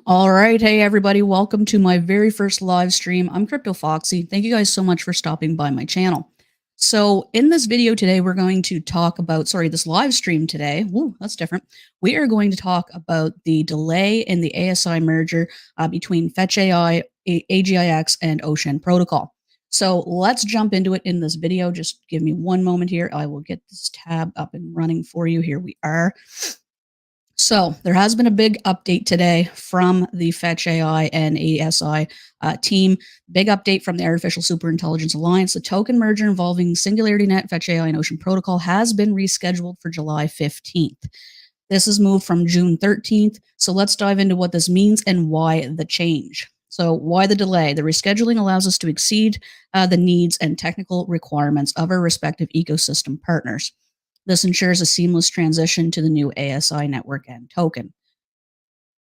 All right. Hey, everybody. Welcome to my very first live stream. I'm cryptoFOXXY. Thank you guys so much for stopping by my channel. So in this video today, we're going to talk about, this live stream today. Woo, that's different. We are going to talk about the delay in the ASI merger between fetch.ai, AGIX, and Ocean Protocol. So let's jump into it in this video. Just give me one moment here. I will get this tab up and running for you. Here we are. So there has been a big update today from the fetch.ai and ASI team. Big update from the Artificial Superintelligence Alliance. The token merger involving SingularityNet, fetch.ai, and Ocean Protocol has been rescheduled for July 15th. This is moved from June 13th. So let's dive into what this means and why the change. So why the delay? The rescheduling allows us to exceed the needs and technical requirements of our respective ecosystem partners. This ensures a seamless transition to the new ASI network and token.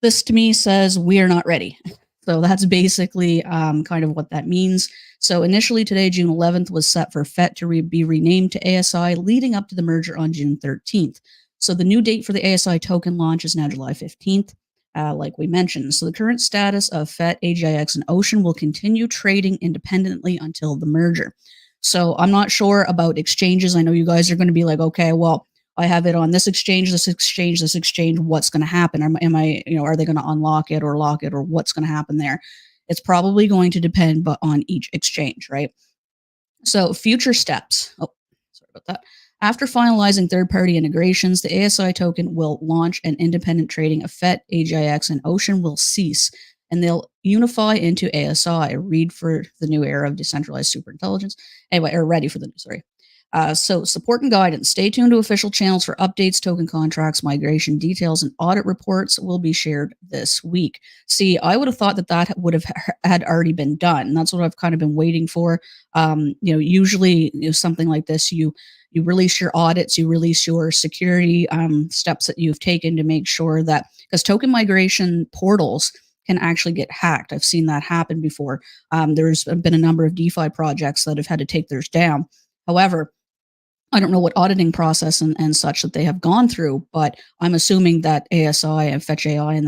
This to me says we are not ready. So that's basically kind of what that means. So initially today, June 11th, was set for FET to be renamed to ASI, leading up to the merger on June 13th. So the new date for the ASI token launch is now July 15th, like we mentioned. So the current status of FET, AGIX, and Ocean will continue trading independently until the merger. So I'm not sure about exchanges. I know you guys are going to be like, okay, well, I have it on this exchange, this exchange, this exchange. What's going to happen? Am I, are they going to unlock it or lock it, or what's going to happen there? It's probably going to depend on each exchange, right? So future steps. Oh, sorry about that. After finalizing third-party integrations, the ASI token will launch, and independent trading of FET, AGIX, and Ocean will cease, and they'll unify into ASI, read for the new era of decentralized superintelligence. Anyway, or ready for the new, sorry. So support and guidance. Stay tuned to official channels for updates, token contracts, migration details, and audit reports will be shared this week. See, I would have thought that would have had already been done. That's what I've kind of been waiting for. Usually, something like this, you release your audits, you release your security steps that you've taken to make sure that, because token migration portals can actually get hacked. I've seen that happen before. There's been a number of DeFi projects that have had to take theirs down. However, I don't know what auditing process and such that they have gone through, but I'm assuming that ASI and fetch.ai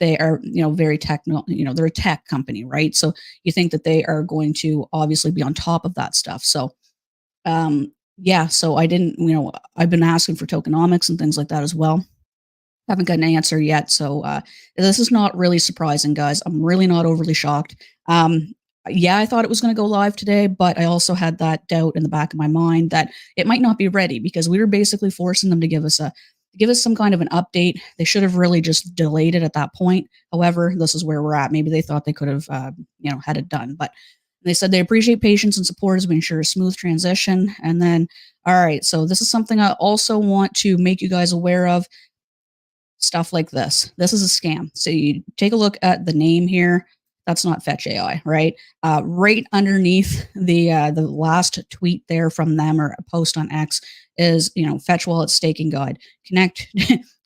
they are, very technical, they're a tech company, right? So you think that they are going to obviously be on top of that stuff. So, yeah, so I didn't, I've been asking for tokenomics and things like that as well. Haven't got an answer yet. So this is not really surprising, guys. I'm really not overly shocked. Yeah, I thought it was going to go live today, but I also had that doubt in the back of my mind that it might not be ready, because we were basically forcing them to give us some kind of an update. They should have really just delayed it at that point. However, this is where we're at. Maybe they thought they could have, had it done, but they said they appreciate patience and support as we ensure a smooth transition. And then, all right, so this is something I also want to make you guys aware of. Stuff like this. This is a scam. So you take a look at the name here. That's not fetch.ai, right? Right underneath the last tweet there from them, or a post on X, is fetch wallet staking guide. Connect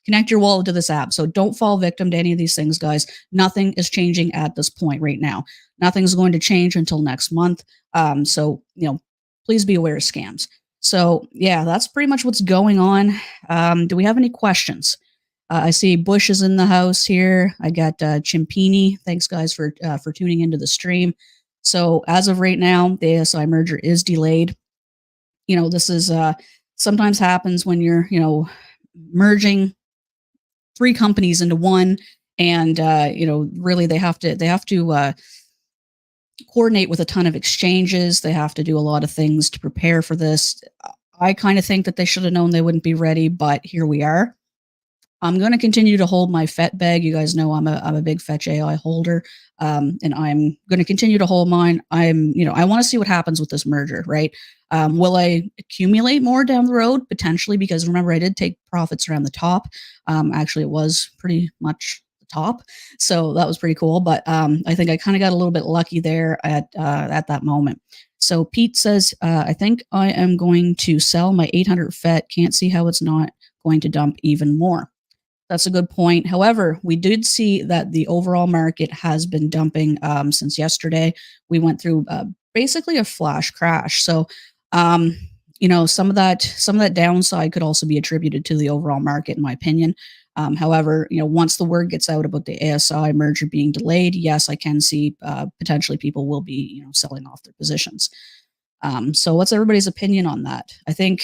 connect your wallet to this app. So don't fall victim to any of these things, guys. Nothing is changing at this point right now. Nothing's going to change until next month. So please be aware of scams. So yeah, that's pretty much what's going on. Do we have any questions? I see Bush is in the house here. I got Chimpini. Thanks, guys, for tuning into the stream. So as of right now, the ASI merger is delayed. This is sometimes happens when you're merging three companies into one, and really they have to coordinate with a ton of exchanges. They have to do a lot of things to prepare for this. I kind of think that they should have known they wouldn't be ready, but here we are. I'm going to continue to hold my FET bag. You guys know I'm a big fetch.ai holder, and I'm going to continue to hold mine. I want to see what happens with this merger, right? Will I accumulate more down the road? Potentially, because remember, I did take profits around the top. Actually, it was pretty much the top, so that was pretty cool. But I think I kind of got a little bit lucky there at that moment. So Pete says, I think I am going to sell my 800 FET. Can't see how it's not going to dump even more. That's a good point. However, we did see that the overall market has been dumping since yesterday. We went through basically a flash crash. So some of that downside could also be attributed to the overall market, in my opinion. However, once the word gets out about the ASI merger being delayed, yes, I can see potentially people will be selling off their positions. So, what's everybody's opinion on that? I think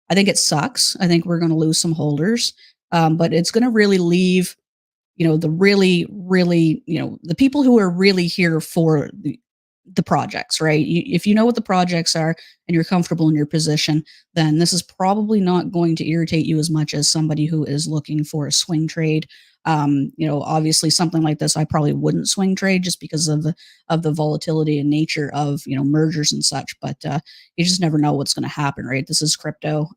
it sucks. I think we're going to lose some holders, but it's going to really leave the really, really, the people who are really here for the projects, right? If you know what the projects are and you're comfortable in your position, then this is probably not going to irritate you as much as somebody who is looking for a swing trade. Obviously something like this, I probably wouldn't swing trade just because of the volatility and nature of mergers and such. But you just never know what's going to happen, right? This is crypto,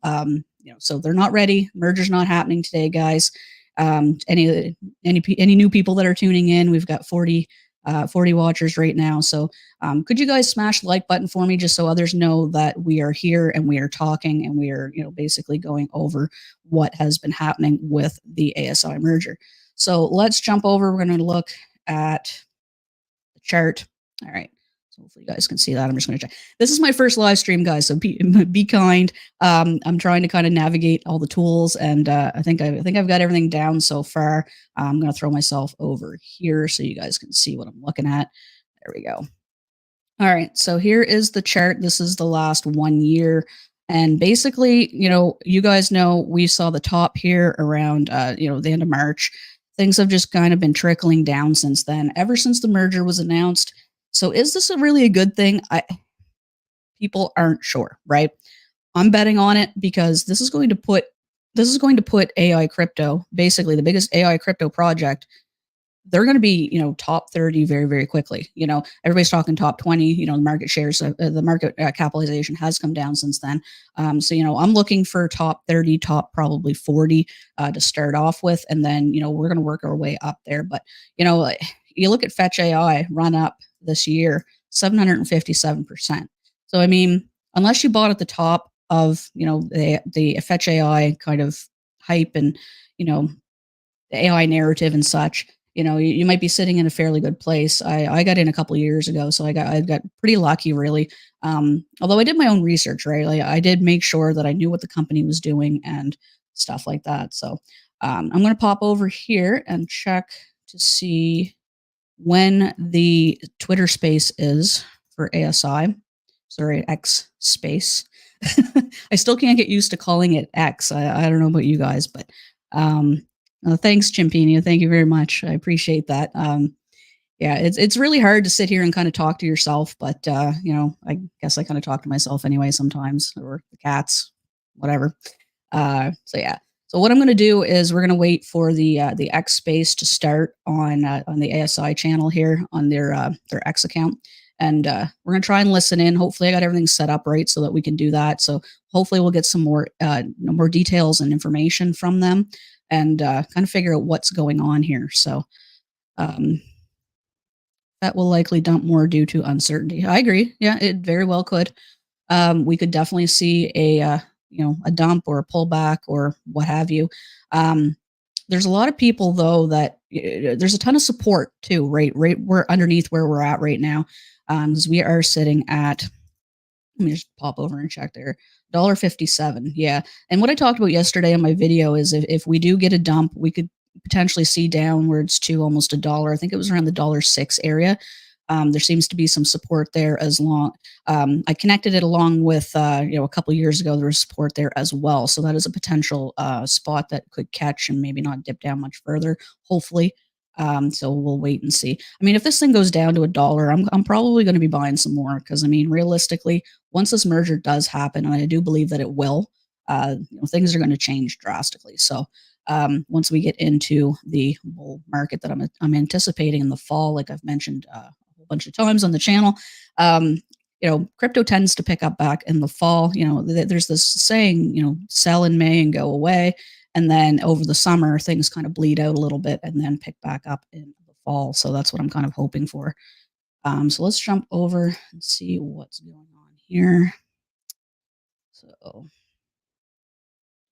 so they're not ready. Merger's not happening today, guys. Any new people that are tuning in, we've got 40 watchers right now. So could you guys smash the like button for me just so others know that we are here and we are talking and we are basically going over what has been happening with the ASI merger. So let's jump over. We're going to look at the chart. All right. So hopefully you guys can see that. I'm just going to check. This is my first live stream, guys. So be kind. I'm trying to kind of navigate all the tools, and I think I've got everything down so far. I'm going to throw myself over here so you guys can see what I'm looking at. There we go. All right. So here is the chart. This is the last 1 year. And basically, you guys know we saw the top here around, the end of March. Things have just kind of been trickling down since then, ever since the merger was announced. So is this really a good thing? People aren't sure, right? I'm betting on it because this is going to put AI crypto, basically the biggest AI crypto project. They're going to be, top 30 very, very quickly. Everybody's talking top 20. The market shares, the market capitalization has come down since then. So, I'm looking for top 30, top probably 40 to start off with, and then we're going to work our way up there. But you look at fetch AI run up this year 757%. So I mean, unless you bought at the top of the fetch AI kind of hype and the AI narrative and such, you might be sitting in a fairly good place. I got in a couple of years ago, so I got pretty lucky, really. Although I did my own research, right? Like, I did make sure that I knew what the company was doing and stuff like that. So I'm going to pop over here and check to see when the Twitter space is for ASI. Sorry, X space. I still can't get used to calling it X. I don't know about you guys, but thanks, Chimpini. Thank you very much. I appreciate that. Yeah, it's really hard to sit here and kind of talk to yourself, but I guess I kind of talk to myself anyway sometimes, or the cats, whatever. So yeah. So what I'm going to do is we're going to wait for the X space to start on the ASI channel here on their X account, and we're going to try and listen in. Hopefully, I got everything set up right so that we can do that. So hopefully, we'll get some more more details and information from them, and kind of figure out what's going on here. So that will likely dump more due to uncertainty. I agree. Yeah, it very well could. We could definitely see a dump or a pullback or what have you. There's a lot of people though that there's a ton of support too, right? We're underneath where we're at right now, because we are sitting at. Let me just pop over and check there. $1.57. Yeah. And what I talked about yesterday in my video is if we do get a dump, we could potentially see downwards to almost $1. I think it was around the $1.06 area. There seems to be some support there as long. I connected it along with, a couple years ago, there was support there as well. So that is a potential spot that could catch and maybe not dip down much further, hopefully. So we'll wait and see. I mean, if this thing goes down to $1, I'm probably going to be buying some more because I mean, realistically, once this merger does happen, and I do believe that it will, things are going to change drastically. So once we get into the bull market that I'm anticipating in the fall, like I've mentioned a whole bunch of times on the channel, crypto tends to pick up back in the fall. There's this saying, sell in May and go away. And then over the summer, things kind of bleed out a little bit and then pick back up in the fall. So that's what I'm kind of hoping for. So let's jump over and see what's going on here. So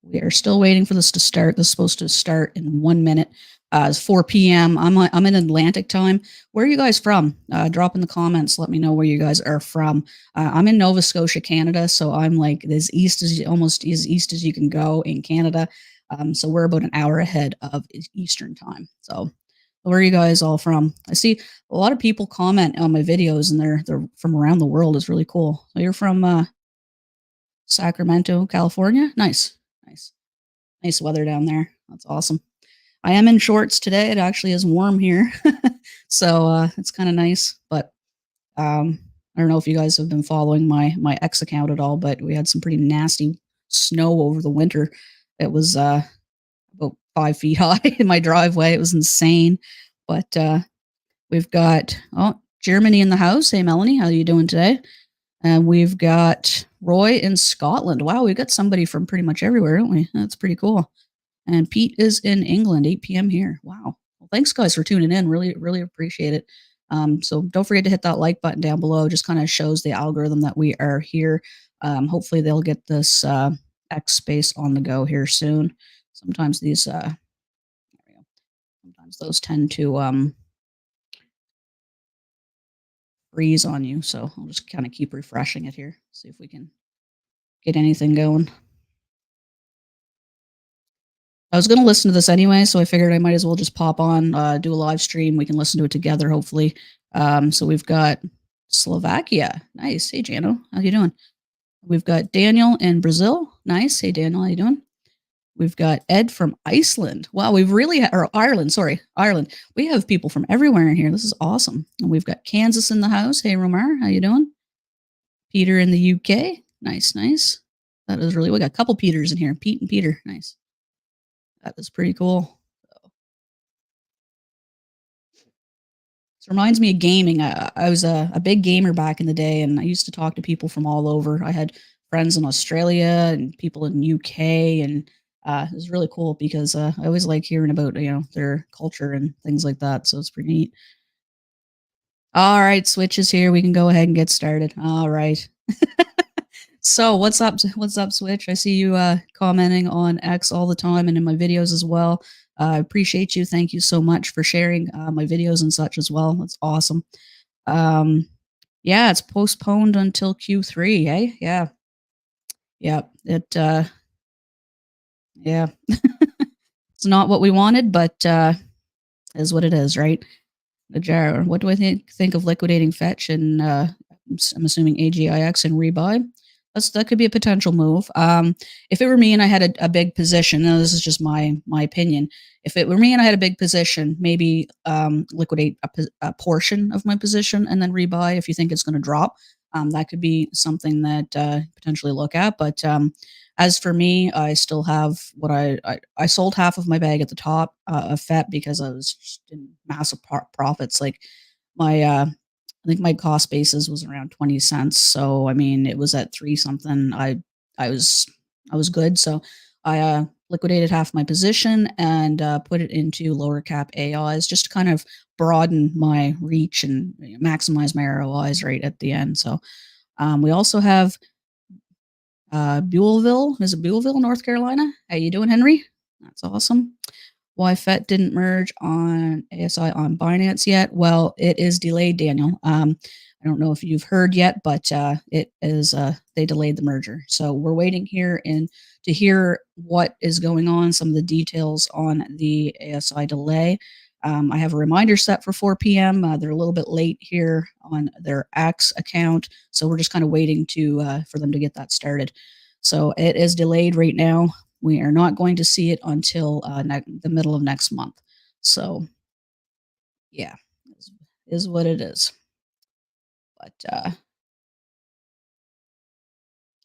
we are still waiting for this to start. This is supposed to start in 1 minute. It's 4 p.m. I'm in Atlantic time. Where are you guys from? Drop in the comments. Let me know where you guys are from. I'm in Nova Scotia, Canada, so I'm like as east as almost as east as you can go in Canada. So we're about an hour ahead of Eastern time. So where are you guys all from? I see a lot of people comment on my videos, and they're from around the world. It's really cool. So you're from Sacramento, California. Nice, nice, nice weather down there. That's awesome. I am in shorts today. It actually is warm here, so it's kind of nice. But I don't know if you guys have been following my X account at all, but we had some pretty nasty snow over the winter. It was about 5 feet high in my driveway. It was insane. But we've got Germany in the house. Hey Melanie, how are you doing today? And we've got Roy in Scotland. Wow, we've got somebody from pretty much everywhere, don't we? That's pretty cool. And Pete is in England, 8 p.m. here. Wow. Well, thanks guys for tuning in. Really, really appreciate it. So don't forget to hit that like button down below. Just kind of shows the algorithm that we are here. Hopefully they'll get this X space on the go here soon. Sometimes these, sometimes those tend to freeze on you. So I'll just kind of keep refreshing it here. See if we can get anything going. I was going to listen to this anyway, so I figured I might as well just pop on, do a live stream. We can listen to it together, hopefully. So we've got Slovakia. Nice. Hey, Jano. How you doing? We've got Daniel in Brazil. Nice. Hey, Daniel. How you doing? We've got Ed from Iceland. Wow, we've really, or Ireland, sorry, Ireland. We have people from everywhere in here. This is awesome. And we've got Kansas in the house. Hey, Romar. How you doing? Peter in the UK. Nice, nice. That is really, we got a couple Peters in here. Pete and Peter. Nice. That is pretty cool. This reminds me of gaming. I was a big gamer back in the day, and I used to talk to people from all over. I had friends in Australia and people in UK, and it was really cool because I always like hearing about their culture and things like that. So it's pretty neat. All right, Switch is here. We can go ahead and get started. All right. So what's up? What's up, Switch? I see you commenting on X all the time and in my videos as well. I appreciate you. Thank you so much for sharing my videos and such as well. That's awesome. Yeah, it's postponed until Q3. Hey, yeah, yeah. It yeah, it's not what we wanted, but is what it is, right? The jar. What do I think of liquidating fetch and I'm assuming AGIX and rebuy? That could be a potential move. If it were me and I had a big position, now this is just my opinion. If it were me and I had a big position, maybe liquidate a portion of my position and then rebuy if you think it's going to drop. That could be something that potentially look at. But as for me, I still have what I sold half of my bag at the top of FET because I was just in massive profits. Like my I think my cost basis was around 20 cents. So I mean, it was at 3 something. I was good. So I liquidated half my position and put it into lower cap AIs just to kind of broaden my reach and maximize my ROIs right at the end. So we also have Buellville. Is it Buellville, North Carolina? How you doing, Henry? That's awesome. Why FET didn't merge on ASI on Binance yet? Well, it is delayed, Daniel. I don't know if you've heard yet, but it is they delayed the merger. So we're waiting here and to hear what is going on, some of the details on the ASI delay. I have a reminder set for 4 p.m. They're a little bit late here on their X account, so we're just kind of waiting to for them to get that started. So it is delayed right now. We are not going to see it until the middle of next month. So, yeah, is what it is. But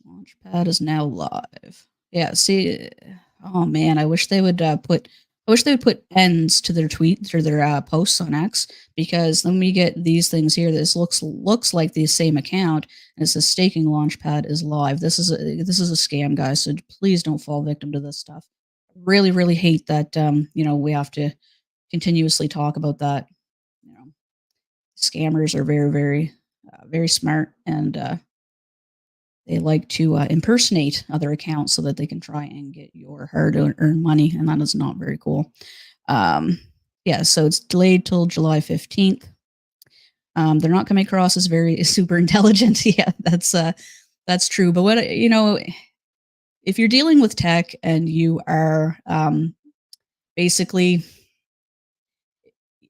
Launchpad is now live. Yeah, see, oh man, I wish they would put ends to their tweets or their posts on X, because then we get these things here. This looks like the same account, and it says staking Launchpad is live. This is a scam, guys. So please don't fall victim to this stuff. Really, really hate that. We have to continuously talk about that. Scammers are very, very, very smart, and they like to impersonate other accounts so that they can try and get your hard-earned money, and that is not very cool. Yeah, so it's delayed till July 15th. They're not coming across as very super intelligent. Yeah, that's true. But what if you're dealing with tech and you are basically,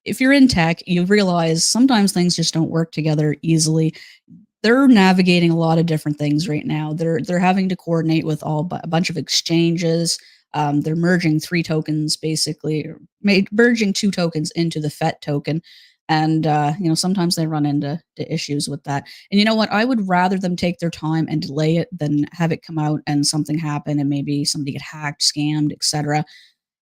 if you're in tech, you realize sometimes things just don't work together easily. They're navigating a lot of different things right now. They're having to coordinate with a bunch of exchanges. They're merging three tokens, basically, or merging two tokens into the FET token, and sometimes they run into issues with that. And you know what? I would rather them take their time and delay it than have it come out and something happen and maybe somebody get hacked, scammed, etc.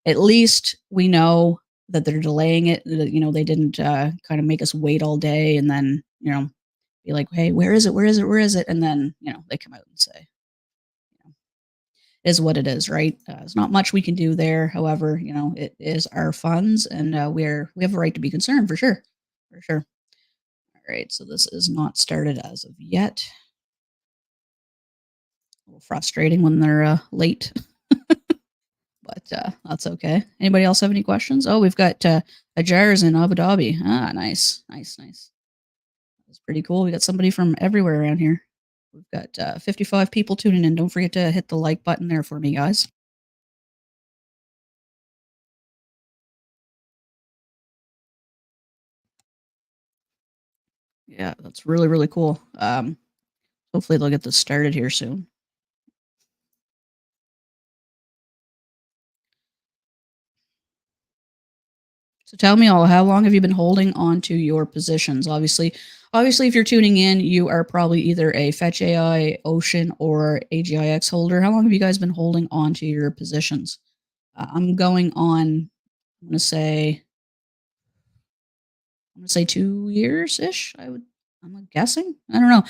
At least we know that they're delaying it. That, they didn't kind of make us wait all day and then be like, "Hey, where is it? Where is it? Where is it?" And then, they come out and say, you know, "Is what it is," right? There's not much we can do there. However, it is our funds, and we have a right to be concerned for sure, for sure. All right, so this is not started as of yet. A little frustrating when they're late, but that's okay. Anybody else have any questions? Oh, we've got a Jars in Abu Dhabi. Ah, nice, nice, nice. That's pretty cool. We got somebody from everywhere around here. We've got 55 people tuning in. Don't forget to hit the like button there for me, guys. Yeah, that's really, really cool. Hopefully they'll get this started here soon. So tell me all, how long have you been holding on to your positions? Obviously, if you're tuning in, you are probably either a Fetch AI, Ocean, or AGIX holder. How long have you guys been holding on to your positions? I'm going on. I'm gonna say 2 years ish. I'm guessing. I don't know.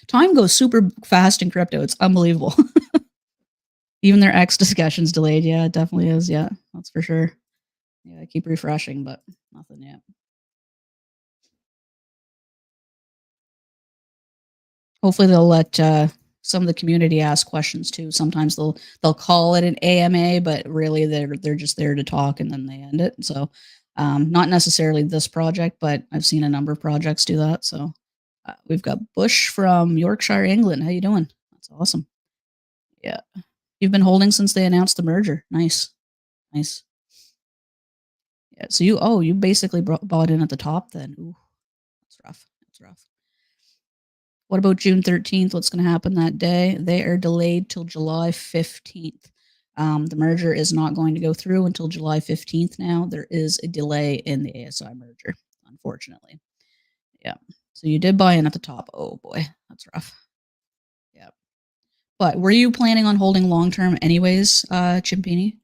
Time goes super fast in crypto. It's unbelievable. Even their X discussion's delayed. Yeah, it definitely is. Yeah, that's for sure. Yeah, I keep refreshing, but nothing yet. Hopefully, they'll let some of the community ask questions too. Sometimes they'll call it an AMA, but really they're just there to talk and then they end it. So, not necessarily this project, but I've seen a number of projects do that. So, we've got Bush from Yorkshire, England. How you doing? That's awesome. Yeah, you've been holding since they announced the merger. Nice, nice. Yeah. So you basically bought in at the top then. Ooh, that's rough. That's rough. What about June 13th? What's going to happen that day? They are delayed till July 15th. The merger is not going to go through until July 15th now. There is a delay in the ASI merger, unfortunately. Yeah. So you did buy in at the top. Oh boy, that's rough. Yeah. But were you planning on holding long term anyways, Chimpini?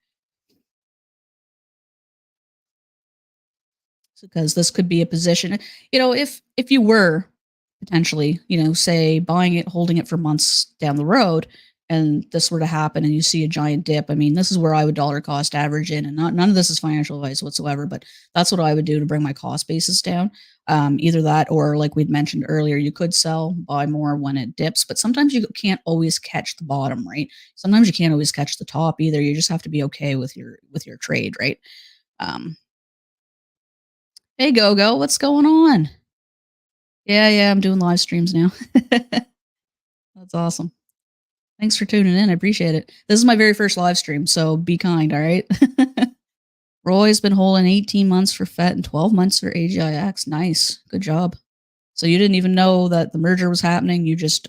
Because this could be a position, if you were potentially, say buying it, holding it for months down the road, and this were to happen and you see a giant dip. I mean, this is where I would dollar cost average in, and none of this is financial advice whatsoever, but that's what I would do to bring my cost basis down. Either that, or like we'd mentioned earlier, you could sell, buy more when it dips, but sometimes you can't always catch the bottom, right? Sometimes you can't always catch the top either. You just have to be okay with your trade, right? Um, Hey, Go, what's going on? Yeah, yeah, I'm doing live streams now. That's awesome. Thanks for tuning in. I appreciate it. This is my very first live stream, so be kind, all right? Roy's been holding 18 months for FET and 12 months for AGIX. Nice. Good job. So you didn't even know that the merger was happening. You just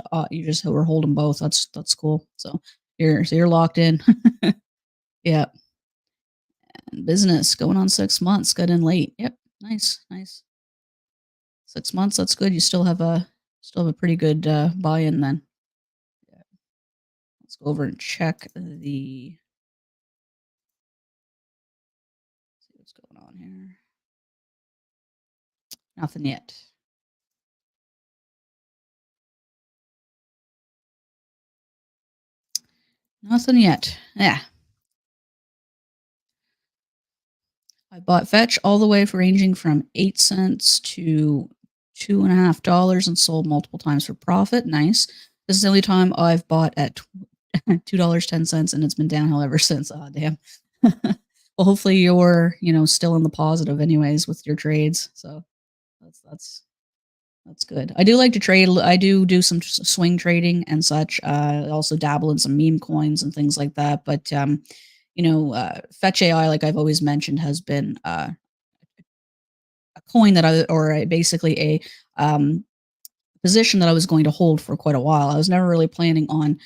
were holding both. That's cool. So you're locked in. Yeah. And business going on 6 months. Got in late. Yep. Nice. Nice. 6 months. That's good. You still have a pretty good buy-in then. Yeah. Let's go over and check see what's going on here. Nothing yet. Nothing yet. Yeah. I bought Fetch all the way for ranging from 8 cents to $2.50 and sold multiple times for profit. Nice. This is the only time I've bought at $2.10 and it's been downhill ever since. Oh, damn. Well, hopefully you're, still in the positive anyways with your trades. So that's that's that's good. I do like to trade. I do some swing trading and such. I also dabble in some meme coins and things like that. But Fetch AI, like I've always mentioned, has been a coin that basically a position that I was going to hold for quite a while. I was never really planning on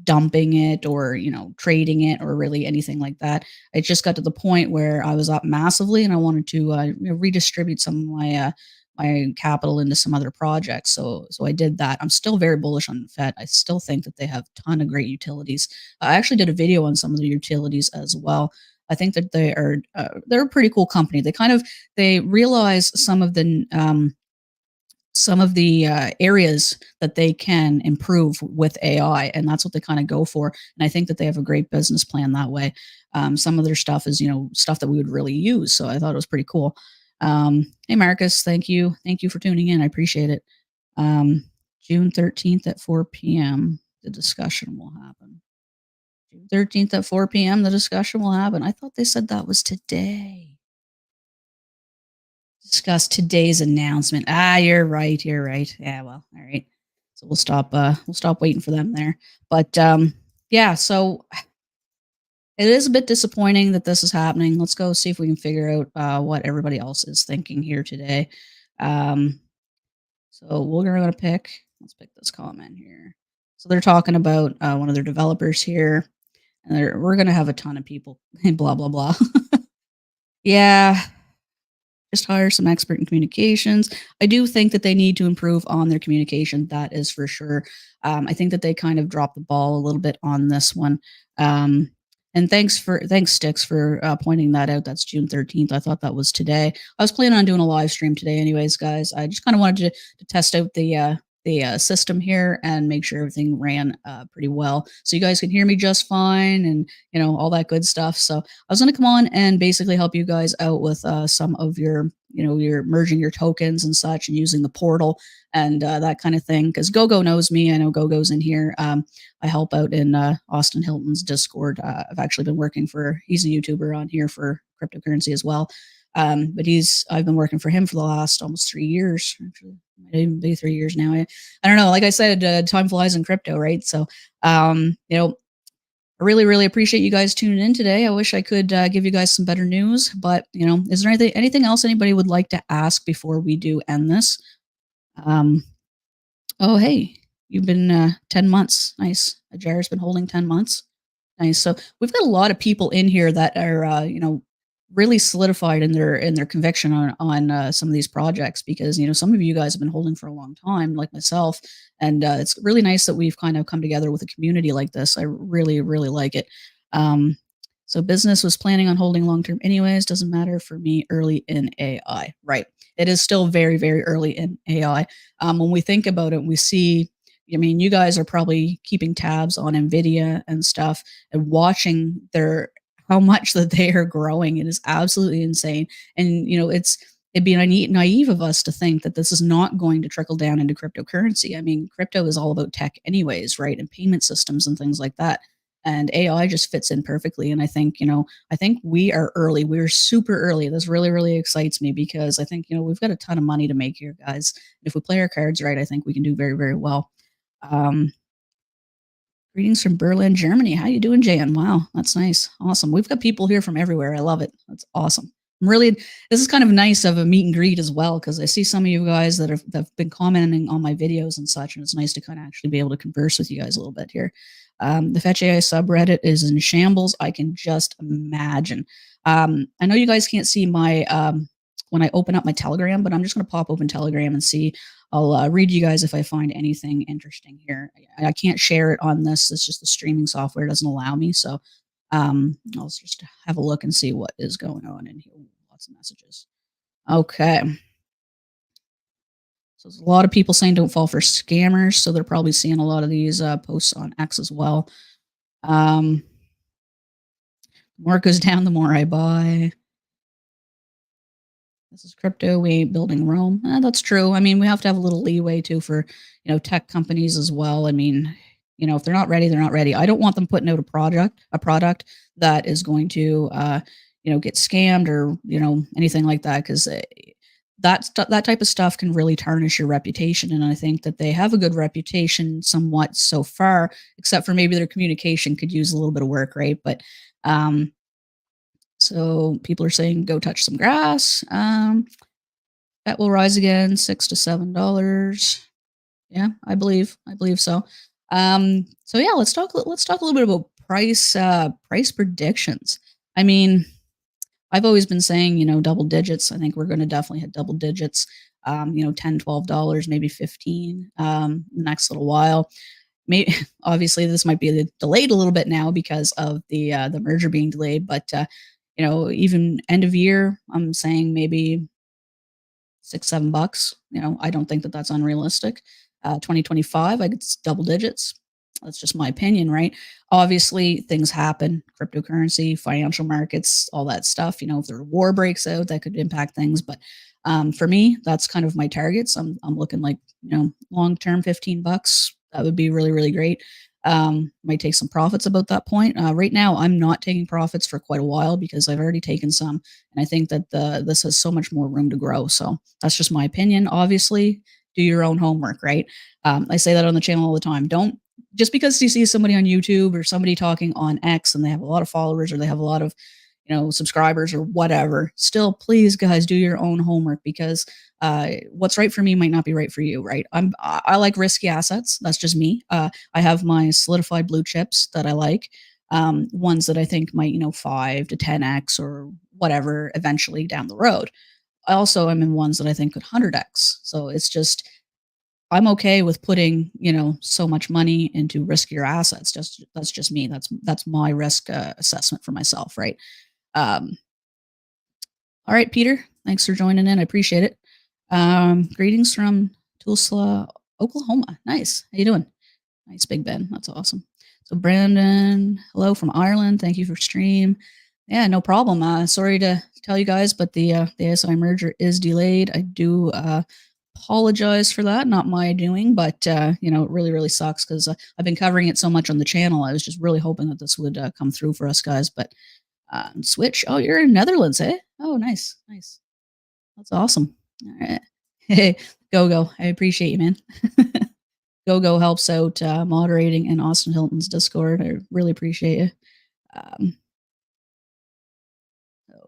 dumping it or, trading it or really anything like that. It just got to the point where I was up massively and I wanted to redistribute some of my capital into some other projects. So I did that. I'm still very bullish on Fed. I still think that they have a ton of great utilities. I actually did a video on some of the utilities as well. I think that they're a pretty cool company. They realize some of the areas that they can improve with AI, and that's what they kind of go for. And I think that they have a great business plan that way. Some of their stuff is, stuff that we would really use. So I thought it was pretty cool. Hey, Marcus, thank you for tuning in. I appreciate it. June 13th at 4 p.m. The discussion will happen. June 13th at 4 p.m. The discussion will happen. I thought they said that was today. Discuss today's announcement. You're right. You're right. Yeah, well, all right. So we'll stop waiting for them there. But yeah, so it is a bit disappointing that this is happening. Let's go see if we can figure out what everybody else is thinking here today. So we're going to let's pick this comment here. So they're talking about one of their developers here, and we're going to have a ton of people, blah, blah, blah. Yeah, just hire some expert in communications. I do think that they need to improve on their communication. That is for sure. I think that they kind of dropped the ball a little bit on this one. And thanks Stix for pointing that out. That's June 13th. I thought that was today. I was planning on doing a live stream today, anyways, guys. I just kind of wanted to test out the system here and make sure everything ran pretty well, so you guys can hear me just fine and all that good stuff. So I was going to come on and basically help you guys out with some of your you're merging your tokens and such and using the portal and that kind of thing, because Gogo knows me. I know Gogo's in here. I help out in Austin Hilton's Discord. I've actually been working he's a YouTuber on here for cryptocurrency as well. But I've been working for him for the last almost 3 years. Actually, might even be 3 years now. I don't know. Like I said, time flies in crypto, right? So, I really, really appreciate you guys tuning in today. I wish I could give you guys some better news, but is there anything else anybody would like to ask before we do end this? Oh, hey, you've been 10 months. Nice. Ajar's been holding 10 months. Nice. So we've got a lot of people in here that are, really solidified in their conviction on some of these projects, because some of you guys have been holding for a long time, like myself, and it's really nice that we've kind of come together with a community like this. I really, really like it. So business was planning on holding long term anyways. Doesn't matter for me. Early in AI, right? It is still very, very early in AI. When we think about it, we see. I mean, you guys are probably keeping tabs on Nvidia and stuff and watching how much that they are growing. It is absolutely insane. And, it'd be naive of us to think that this is not going to trickle down into cryptocurrency. I mean, crypto is all about tech anyways, right? And payment systems and things like that. And AI just fits in perfectly. And I think, we are early. We're super early. This really, really excites me, because I think, we've got a ton of money to make here, guys. If we play our cards right, I think we can do very, very well. Greetings from Berlin, Germany. How you doing, Jan? Wow, that's nice. Awesome. We've got people here from everywhere. I love it. That's awesome. This is kind of nice of a meet and greet as well, because I see some of you guys that have been commenting on my videos and such, and it's nice to kind of actually be able to converse with you guys a little bit here. The Fetch AI subreddit is in shambles. I can just imagine. I know you guys can't see my when I open up my Telegram, but I'm just going to pop open Telegram and see. I'll read you guys if I find anything interesting here. I can't share it on this. It's just the streaming software doesn't allow me. So I'll just have a look and see what is going on in here. Lots of messages. Okay. So there's a lot of people saying don't fall for scammers. So they're probably seeing a lot of these posts on X as well. The more it goes down, the more I buy. This is crypto. We ain't building Rome. That's true. I mean, we have to have a little leeway too for, tech companies as well. I mean, if they're not ready, they're not ready. I don't want them putting out a product that is going to, get scammed or, anything like that. Cause that type of stuff can really tarnish your reputation. And I think that they have a good reputation somewhat so far, except for maybe their communication could use a little bit of work. Right. But, um, so people are saying go touch some grass. That will rise again, $6 to $7. Yeah, I believe so. So yeah, let's talk a little bit about price predictions. I mean, I've always been saying, double digits. I think we're going to definitely hit double digits. 10, $12, maybe 15 the next little while. Maybe obviously this might be delayed a little bit now because of the merger being delayed, but even end of year, I'm saying maybe 6, $7. I don't think that that's unrealistic. 2025, I could double digits. That's just my opinion, right? Obviously, things happen, cryptocurrency, financial markets, all that stuff. If the war breaks out, that could impact things. But for me, that's kind of my targets. I'm looking like long term, $15. That would be really really great. Might take some profits about that point. Right now, I'm not taking profits for quite a while because I've already taken some, and I think that this has so much more room to grow. So that's just my opinion. Obviously, do your own homework, right? I say that on the channel all the time. Don't just because you see somebody on YouTube or somebody talking on X and they have a lot of followers or they have a lot of subscribers or whatever. Still, please, guys, do your own homework because what's right for me might not be right for you, right? I like risky assets. That's just me. I have my solidified blue chips that I like, ones that I think might 5 to 10x or whatever eventually down the road. I also am in ones that I think could 100x. So it's just I'm okay with putting so much money into riskier assets. Just that's just me. That's my risk assessment for myself, right? Um, all right, Peter. Thanks for joining in. I appreciate it. Greetings from Tulsa, Oklahoma. Nice. How you doing? Nice, Big Ben. That's awesome. So Brandon, hello from Ireland. Thank you for stream. Yeah, no problem. Sorry to tell you guys, but the ASI merger is delayed. I do apologize for that. Not my doing, but it really really sucks because I've been covering it so much on the channel. I was just really hoping that this would come through for us guys, but switch. Oh, you're in Netherlands, eh? Oh, nice, nice. That's awesome. All right. Hey, go. I appreciate you, man. Go helps out moderating in Austin Hilton's Discord. I really appreciate you.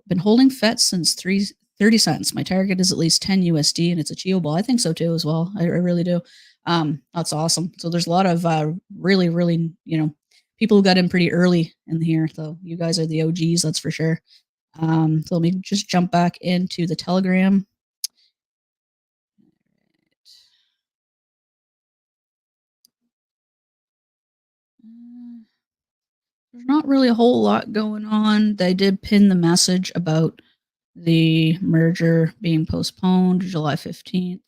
Been holding FET since 30 cents. My target is at least 10 USD, and it's a Cheoball. I think so too as well. I really do. That's awesome. So there's a lot of really, really, people who got in pretty early in here. So you guys are the OGs, that's for sure. So let me just jump back into the Telegram. There's not really a whole lot going on. They did pin the message about the merger being postponed July 15th.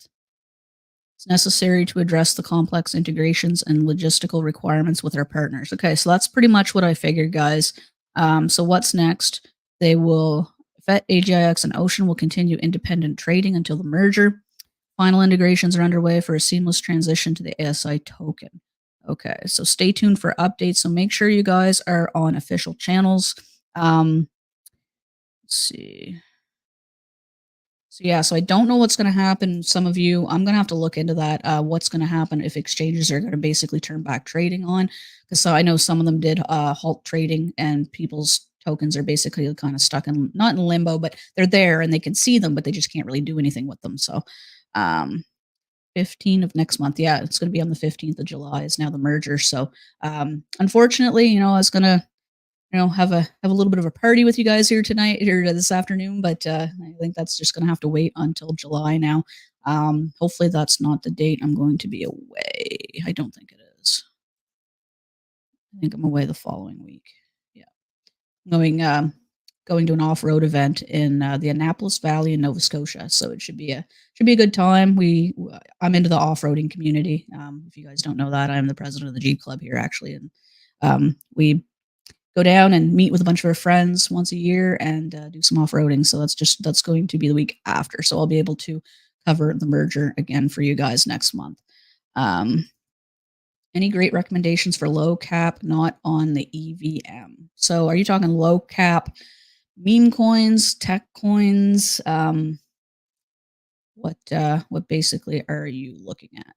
It's necessary to address the complex integrations and logistical requirements with our partners. Okay, so that's pretty much what I figured, guys. So what's next? They will, FET, AGIX, and Ocean will continue independent trading until the merger. Final integrations are underway for a seamless transition to the ASI token. Okay, so stay tuned for updates. So make sure you guys are on official channels. Let's see. So yeah, so I don't know what's going to happen. Some of you, I'm going to have to look into that. What's going to happen if exchanges are going to basically turn back trading on? Because so I know some of them did halt trading, and people's tokens are basically kind of stuck in not in limbo, but they're there and they can see them, but they just can't really do anything with them. So, 15th of next month, yeah, it's going to be on the 15th of July. Is now the merger. So, unfortunately, I was going to have a little bit of a party with you guys here tonight or this afternoon, but I think that's just going to have to wait until July now. Hopefully that's not the date I'm going to be away. I don't think it is. I think I'm away the following week. Yeah, going to an off-road event in the Annapolis Valley in Nova Scotia, so it should be a good time. I'm into the off-roading community. If you guys don't know that, I'm the president of the Jeep Club here actually, and we go down and meet with a bunch of our friends once a year and do some off-roading. So that's going to be the week after. So I'll be able to cover the merger again for you guys next month. Any great recommendations for low cap, not on the EVM? So are you talking low cap, meme coins, tech coins. What basically are you looking at?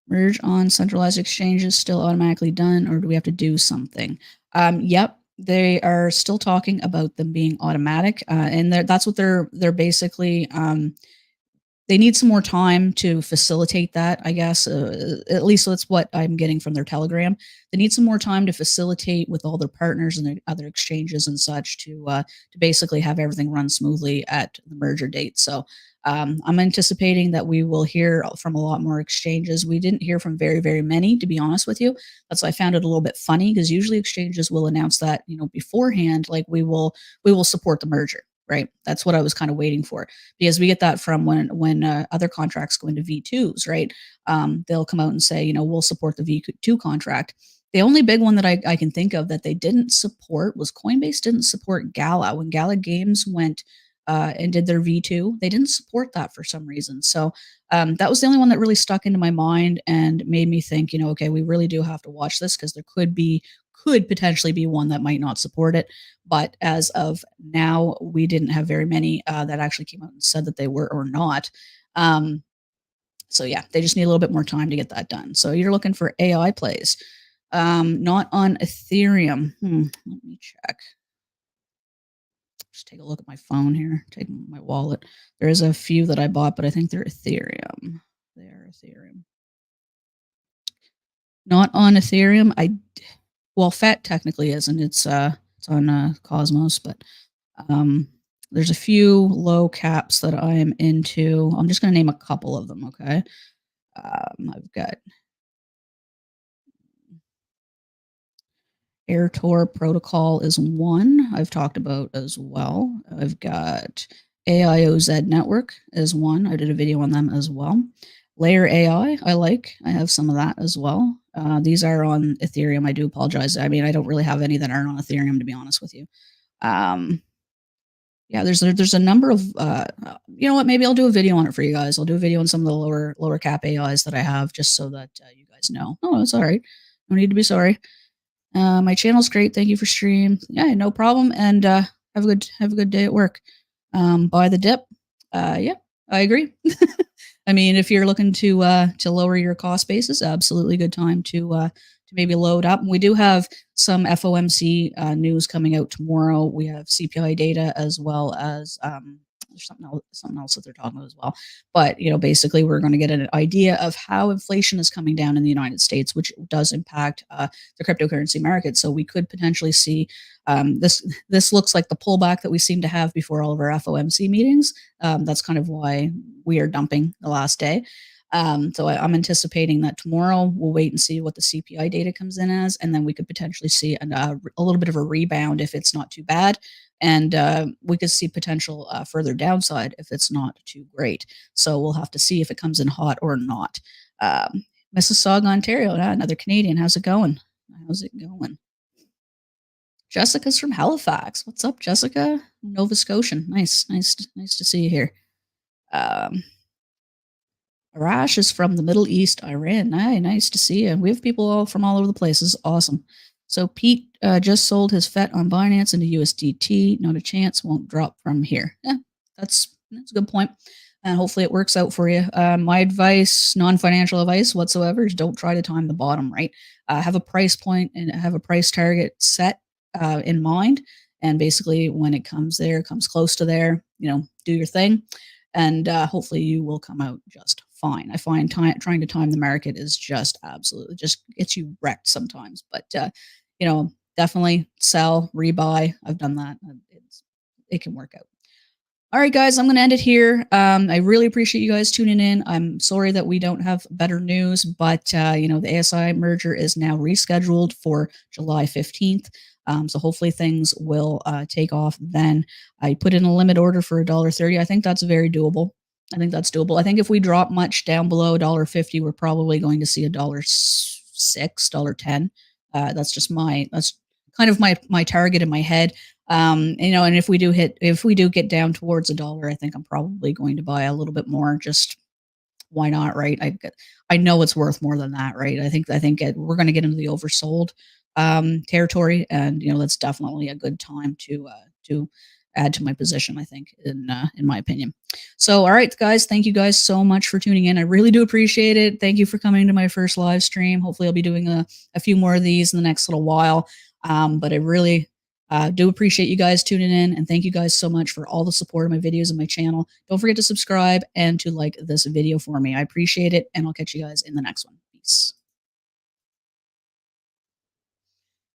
Merge on centralized exchanges still automatically done, or do we have to do something? Yep, they are still talking about them being automatic, and that's what they're basically they need some more time to facilitate that, I guess. At least that's what I'm getting from their Telegram. They need some more time to facilitate with all their partners and their other exchanges and such to basically have everything run smoothly at the merger date. So I'm anticipating that we will hear from a lot more exchanges. We didn't hear from very many, to be honest with you. That's why I found it a little bit funny because usually exchanges will announce that beforehand, like we will support the merger. Right. That's what I was kind of waiting for because we get that from when other contracts go into V2s, right? They'll come out and say, we'll support the V2 contract. The only big one that I can think of that they didn't support was Coinbase didn't support Gala. When Gala Games went and did their V2, they didn't support that for some reason. So that was the only one that really stuck into my mind and made me think, okay, we really do have to watch this because there could potentially be one that might not support it. But as of now, we didn't have very many that actually came out and said that they were or not. Um, so yeah, they just need a little bit more time to get that done. So you're looking for AI plays, not on Ethereum. Let me check. Just take a look at my phone here. Take my wallet. There is a few that I bought, but I think they're Ethereum. They are Ethereum. Not on Ethereum. Well, Fat technically isn't. It's on Cosmos, but um, there's a few low caps that I am into. I'm just going to name a couple of them. Okay. I've got AirTor Protocol is one I've talked about as well. I've got AIOZ Network is one. I did a video on them as well. Layer AI, I like. I have some of that as well. These are on Ethereum. I do apologize. I mean, I don't really have any that aren't on Ethereum, to be honest with you. Yeah, there's a number of you know what? Maybe I'll do a video on it for you guys. I'll do a video on some of the lower cap AIs that I have, just so that you guys know. Oh, it's all right. No need to be sorry. My channel's great. Thank you for stream. Yeah, no problem. And have a good day at work. Buy the dip. Yeah, I agree. I mean, if you're looking to lower your cost basis, absolutely good time to maybe load up. And we do have some FOMC news coming out tomorrow. We have CPI data as well as there's something else that they're talking about as well. But basically, we're going to get an idea of how inflation is coming down in the United States, which does impact the cryptocurrency market. So we could potentially see this looks like the pullback that we seem to have before all of our FOMC meetings. That's kind of why we are dumping the last day. So I'm anticipating that tomorrow we'll wait and see what the CPI data comes in as, and then we could potentially see a little bit of a rebound if it's not too bad, and we could see potential further downside if it's not too great. So we'll have to see if it comes in hot or not. Mississauga, Ontario, another Canadian. How's it going? How's it going? Jessica's from Halifax. What's up, Jessica? Nova Scotian. Nice to see you here. Arash is from the Middle East, Iran. Nice to see you. We have people all from all over the place. This is awesome. So Pete just sold his FET on Binance into USDT. Not a chance. Won't drop from here. Yeah, that's a good point. And hopefully it works out for you. My advice, non-financial advice whatsoever, is don't try to time the bottom, right? Have a price point and have a price target set in mind. And basically when it comes close to there, do your thing. And hopefully you will come out just fine. I find trying to time the market is just absolutely just gets you wrecked sometimes. But definitely sell, rebuy. I've done that. It can work out. All right, guys, I'm going to end it here. I really appreciate you guys tuning in. I'm sorry that we don't have better news, but the ASI merger is now rescheduled for July 15th. So hopefully things will take off then. I put in a limit order for $1.30. I think that's very doable. I think that's doable. I think if we drop much down below $1.50, we're probably going to see $1.06, $1.10. That's kind of my target in my head. And if we do get down towards $1, I think I'm probably going to buy a little bit more. Just why not, right? I know it's worth more than that, right? I think we're going to get into the oversold territory, and that's definitely a good time to add to my position, I think, in my opinion. So, all right, guys, thank you guys so much for tuning in. I really do appreciate it. Thank you for coming to my first live stream. Hopefully, I'll be doing a few more of these in the next little while. But I really do appreciate you guys tuning in, and thank you guys so much for all the support of my videos and my channel. Don't forget to subscribe and to like this video for me. I appreciate it, and I'll catch you guys in the next one.